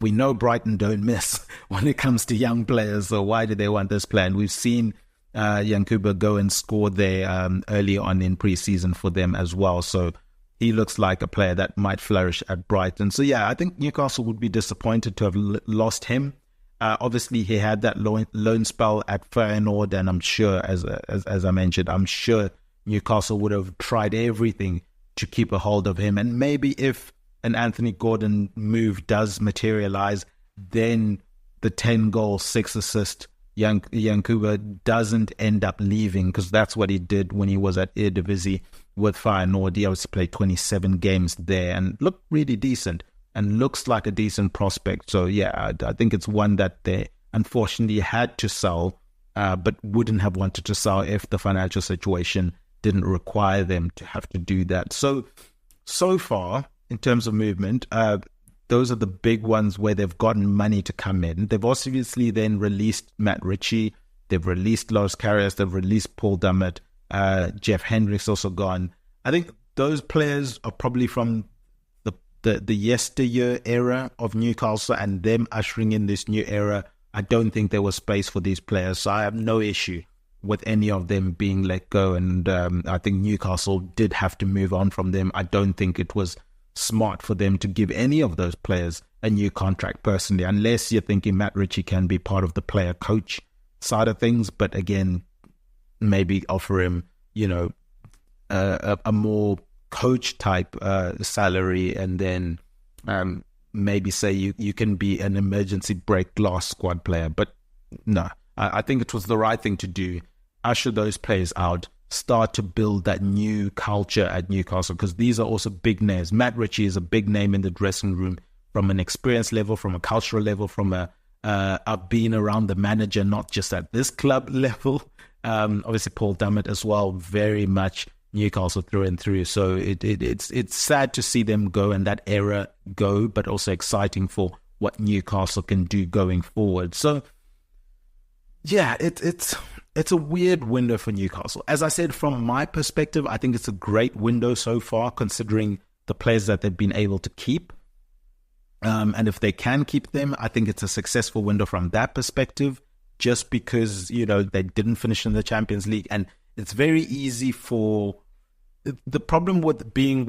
we know Brighton don't miss when it comes to young players, so why do they want this player? And we've seen Yankuba go and score there early on in pre-season for them as well. So he looks like a player that might flourish at Brighton. So yeah, I think Newcastle would be disappointed to have lost him. Obviously, he had that loan spell at Feyenoord, and I'm sure, as I mentioned, I'm sure Newcastle would have tried everything to keep a hold of him. And maybe if an Anthony Gordon move does materialize, then the 10-goal, 6-assist Yankuba doesn't end up leaving, because that's what he did when he was at Eredivisie with Feyenoord. He obviously played 27 games there and looked really decent and looks like a decent prospect. So yeah, I think it's one that they unfortunately had to sell, but wouldn't have wanted to sell if the financial situation didn't require them to have to do that. So far, in terms of movement, those are the big ones where they've gotten money to come in. They've obviously then released Matt Ritchie, they've released Loris Karius, they've released Paul Dummett, Jeff Hendrick's also gone. I think those players are probably from the yesteryear era of Newcastle, and them ushering in this new era. I don't think there was space for these players, so I have no issue with any of them being let go, and I think Newcastle did have to move on from them. I don't think it was smart for them to give any of those players a new contract personally, unless you're thinking Matt Ritchie can be part of the player coach side of things, but again, maybe offer him, a more coach type salary, and then maybe say you can be an emergency break glass squad player. But no, I think it was the right thing to do. Usher those players out, start to build that new culture at Newcastle, because these are also big names. Matt Ritchie is a big name in the dressing room from an experience level, from a cultural level, from a being around the manager, not just at this club level. Obviously Paul Dummett as well, very much Newcastle through and through. So it's sad to see them go and that era go, but also exciting for what Newcastle can do going forward. So yeah, it's a weird window for Newcastle. As I said, from my perspective, I think it's a great window so far, considering the players that they've been able to keep. And if they can keep them, I think it's a successful window from that perspective, just because, they didn't finish in the Champions League. And it's very easy for the problem with being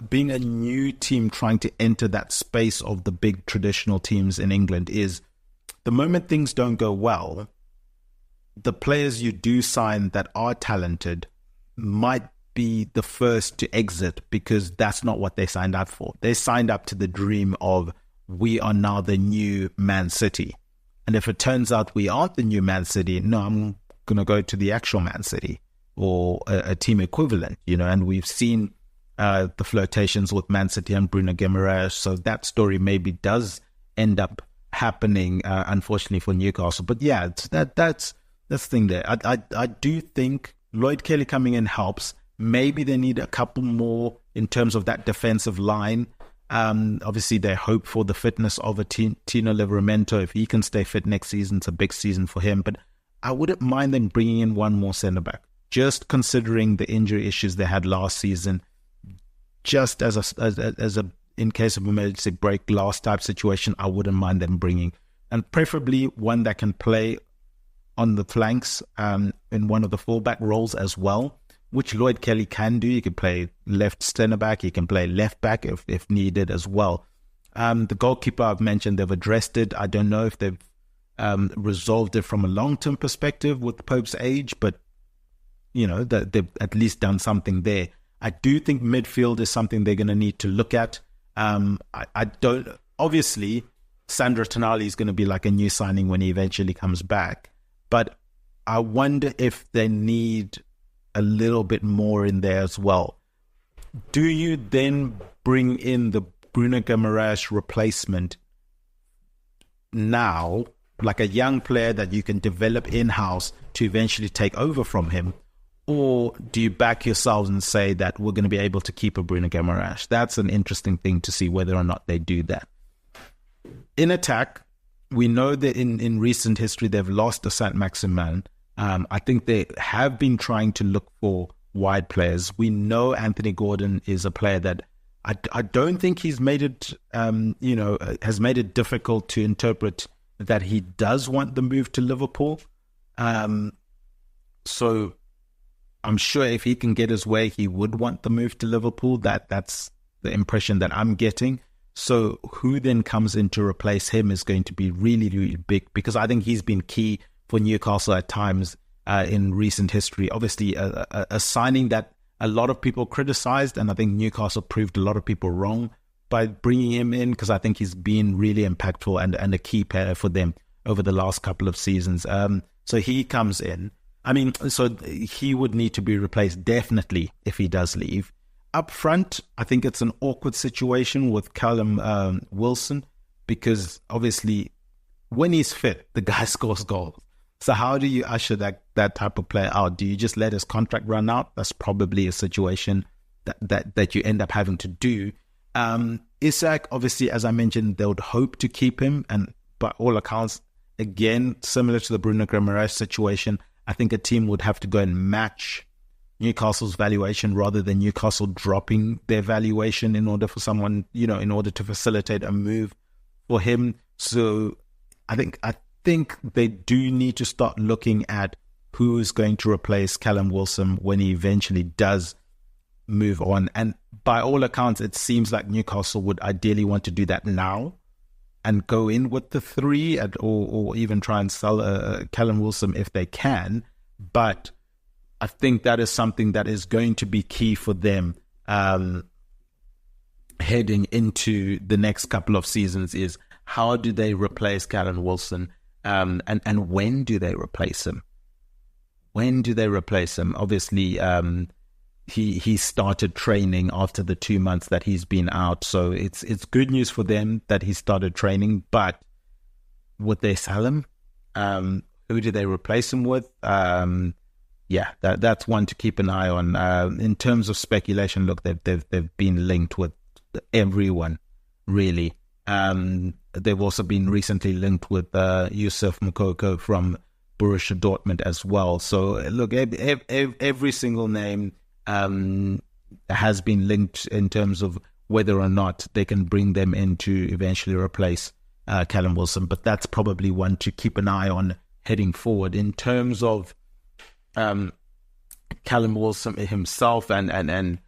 being a new team trying to enter that space of the big traditional teams in England is the moment things don't go well, the players you do sign that are talented might be the first to exit, because that's not what they signed up for. They signed up to the dream of, we are now the new Man City. And if it turns out we aren't the new Man City, no, I'm going to go to the actual Man City or a team equivalent, and we've seen the flirtations with Man City and Bruno Guimaraes. So that story maybe does end up happening, unfortunately for Newcastle. But yeah, that's the thing there. I do think Lloyd Kelly coming in helps. Maybe they need a couple more in terms of that defensive line. Obviously, they hope for the fitness of a Tino Livramento. If he can stay fit next season, it's a big season for him. But I wouldn't mind them bringing in one more centre-back, just considering the injury issues they had last season. Just as a in case of emergency break glass type situation, I wouldn't mind them bringing. And preferably one that can play on the flanks in one of the fullback roles as well, which Lloyd Kelly can do. He can play left centre-back, he can play left-back if needed as well. The goalkeeper I've mentioned, they've addressed it. I don't know if they've resolved it from a long-term perspective with Pope's age, but, they've at least done something there. I do think midfield is something they're going to need to look at. I don't... Obviously, Sandro Tonali is going to be like a new signing when he eventually comes back, but I wonder if they need a little bit more in there as well. Do you then bring in the Bruno Guimaraes replacement now, like a young player that you can develop in-house to eventually take over from him? Or do you back yourselves and say that we're going to be able to keep a Bruno Guimaraes? That's an interesting thing to see whether or not they do that. In attack, we know that in recent history they've lost to Saint-Maximin. I think they have been trying to look for wide players. We know Anthony Gordon is a player that I don't think he's made it, has made it difficult to interpret that he does want the move to Liverpool. So I'm sure if he can get his way, he would want the move to Liverpool. That's the impression that I'm getting. So who then comes in to replace him is going to be really, really big, because I think he's been key for Newcastle at times in recent history. Obviously, a signing that a lot of people criticized, and I think Newcastle proved a lot of people wrong by bringing him in, because I think he's been really impactful and a key player for them over the last couple of seasons. So he comes in. I mean, so he would need to be replaced definitely if he does leave. Up front, I think it's an awkward situation with Callum Wilson, because obviously when he's fit, the guy scores goals. So how do you usher that type of player out? Do you just let his contract run out? That's probably a situation that you end up having to do. Isak, obviously, as I mentioned, they would hope to keep him. And by all accounts, again, similar to the Bruno Guimaraes situation, I think a team would have to go and match, Newcastle's valuation rather than Newcastle dropping their valuation in order for someone, in order to facilitate a move for him. So I think they do need to start looking at who is going to replace Callum Wilson when he eventually does move on. And by all accounts, it seems like Newcastle would ideally want to do that now and go in with the 3 or even try and sell Callum Wilson if they can. But I think that is something that is going to be key for them heading into the next couple of seasons, is how do they replace Callum Wilson, and when do they replace him? When do they replace him? Obviously, he started training after the 2 months that he's been out, so it's good news for them that he started training. But would they sell him? Who do they replace him with? That's one to keep an eye on. In terms of speculation, look, they've been linked with everyone, really. They've also been recently linked with Yusuf Moukoko from Borussia Dortmund as well. So look, every single name has been linked in terms of whether or not they can bring them in to eventually replace Callum Wilson. But that's probably one to keep an eye on heading forward. In terms of Callum Wilson himself and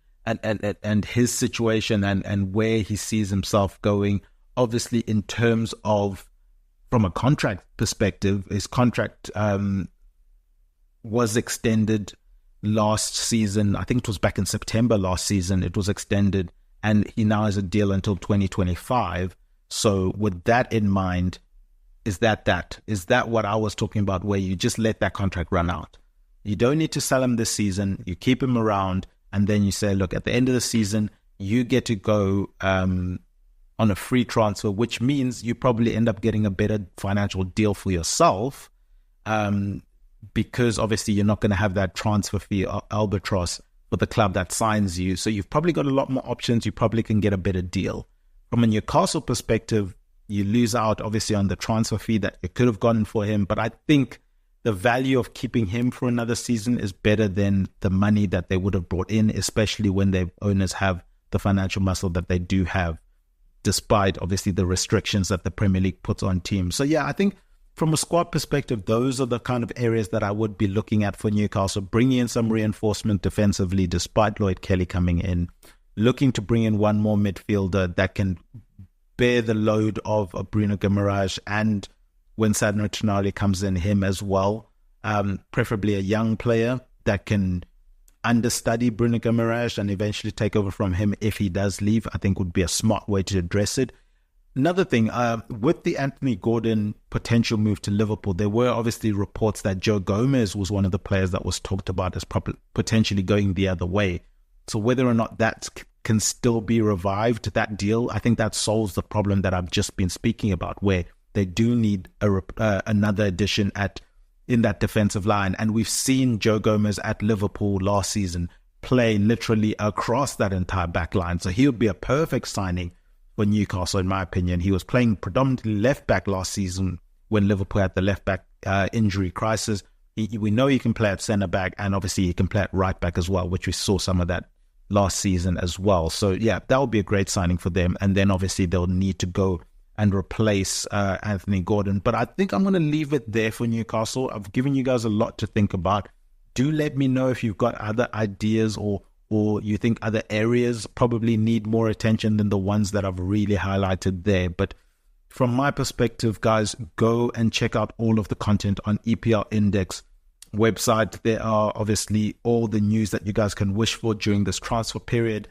his situation and where he sees himself going, obviously in terms of from a contract perspective, his contract was extended last season. I think it was back in September last season. It was extended, and he now has a deal until 2025. So with that in mind, is that what I was talking about, where you just let that contract run out? You don't need to sell him this season. You keep him around, and then you say, look, at the end of the season, you get to go on a free transfer, which means you probably end up getting a better financial deal for yourself, because obviously you're not going to have that transfer fee albatross for the club that signs you. So you've probably got a lot more options. You probably can get a better deal. From a Newcastle perspective, you lose out obviously on the transfer fee that you could have gotten for him. But I think the value of keeping him for another season is better than the money that they would have brought in, especially when their owners have the financial muscle that they do have, despite obviously the restrictions that the Premier League puts on teams. So yeah, I think from a squad perspective, those are the kind of areas that I would be looking at for Newcastle, bringing in some reinforcement defensively, despite Lloyd Kelly coming in, looking to bring in one more midfielder that can bear the load of Bruno Guimaraes, and when Sadner Tonali comes in, him as well, preferably a young player that can understudy Bruno Guimaraes and eventually take over from him if he does leave. I think would be a smart way to address it. Another thing, with the Anthony Gordon potential move to Liverpool, there were obviously reports that Joe Gomez was one of the players that was talked about as potentially going the other way. So whether or not that can still be revived, that deal, I think that solves the problem that I've just been speaking about, where they do need another addition in that defensive line. And we've seen Joe Gomez at Liverpool last season play literally across that entire back line. So he would be a perfect signing for Newcastle, in my opinion. He was playing predominantly left back last season when Liverpool had the left back injury crisis. We know he can play at centre back, and obviously he can play at right back as well, which we saw some of that last season as well. So yeah, that would be a great signing for them. And then obviously they'll need to go and replace Anthony Gordon. But I think I'm going to leave it there for Newcastle. I've given you guys a lot to think about. Do let me know if you've got other ideas or you think other areas probably need more attention than the ones that I've really highlighted there. But from my perspective, guys, go and check out all of the content on EPL Index website. There are obviously all the news that you guys can wish for during this transfer period,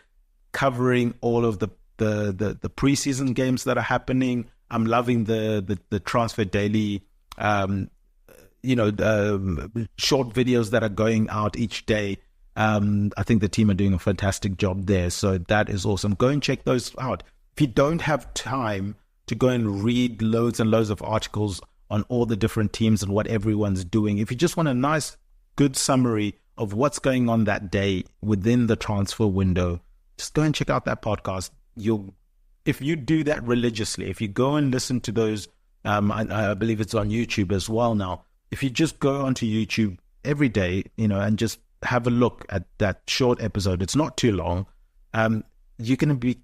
covering all of the preseason games that are happening. I'm loving the transfer daily, short videos that are going out each day. I think the team are doing a fantastic job there. So that is awesome. Go and check those out. If you don't have time to go and read loads and loads of articles on all the different teams and what everyone's doing, if you just want a nice, good summary of what's going on that day within the transfer window, just go and check out that podcast. If you do that religiously, if you go and listen to those, I believe it's on YouTube as well now. If you just go onto YouTube every day, and just have a look at that short episode. It's not too long. You're going to be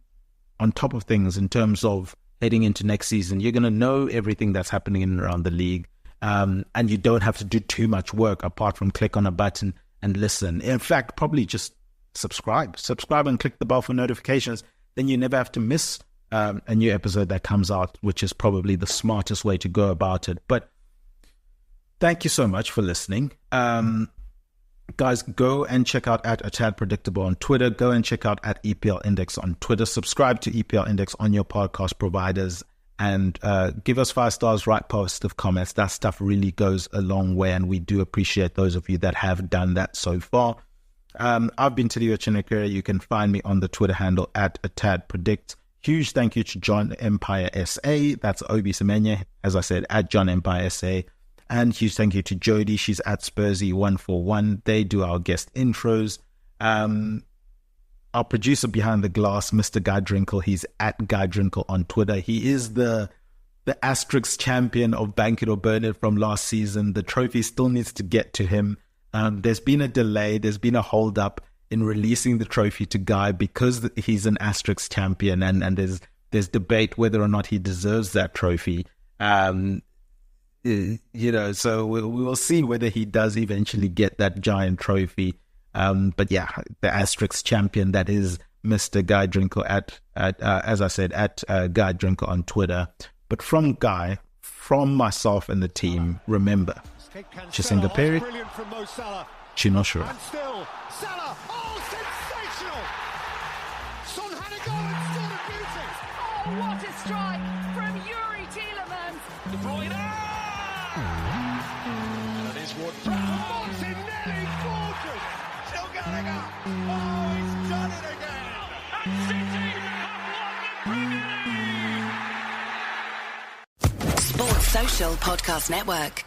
on top of things in terms of heading into next season. You're going to know everything that's happening in and around the league. And you don't have to do too much work apart from click on a button and listen. In fact, probably just subscribe and click the bell for notifications. Then you never have to miss a new episode that comes out, which is probably the smartest way to go about it. But thank you so much for listening. Guys, go and check out at A Tad Predictable on Twitter. Go and check out at EPL Index on Twitter. Subscribe to EPL Index on your podcast providers. And give us 5 stars, write positive comments. That stuff really goes a long way, and we do appreciate those of you that have done that so far. I've been Tadiwa Chanakira. You can find me on the Twitter handle at @ATadPredict. Huge thank you to John Empire SA. That's Obi Semenya, as I said, at John Empire SA. And huge thank you to Jody. She's at Spursy141. They do our guest intros. Our producer behind the glass, Mr. Guy Drinkle, he's at Guy Drinkle on Twitter. He is the asterisk champion of Bank It or Burn It from last season. The trophy still needs to get to him. There's been a delay. There's been a hold up in releasing the trophy to Guy because he's an asterisk champion, and there's debate whether or not he deserves that trophy. So we will see whether he does eventually get that giant trophy. But yeah, the asterisk champion, that is Mr. Guy Drinkle as I said, at Guy Drinkle on Twitter. But from Guy, from myself and the team, remember, Chisenga Perry, Chinoshura. And still, Salah, sensational! Son had a go and still a beauty! Oh, what a strike from Yuri Tielemans! De Bruyne! And it is Ward-Prowse. Martinelli, gorgeous! Still going up! Oh, he's done it again! And City have won the Premier League! Sports Social Podcast Network.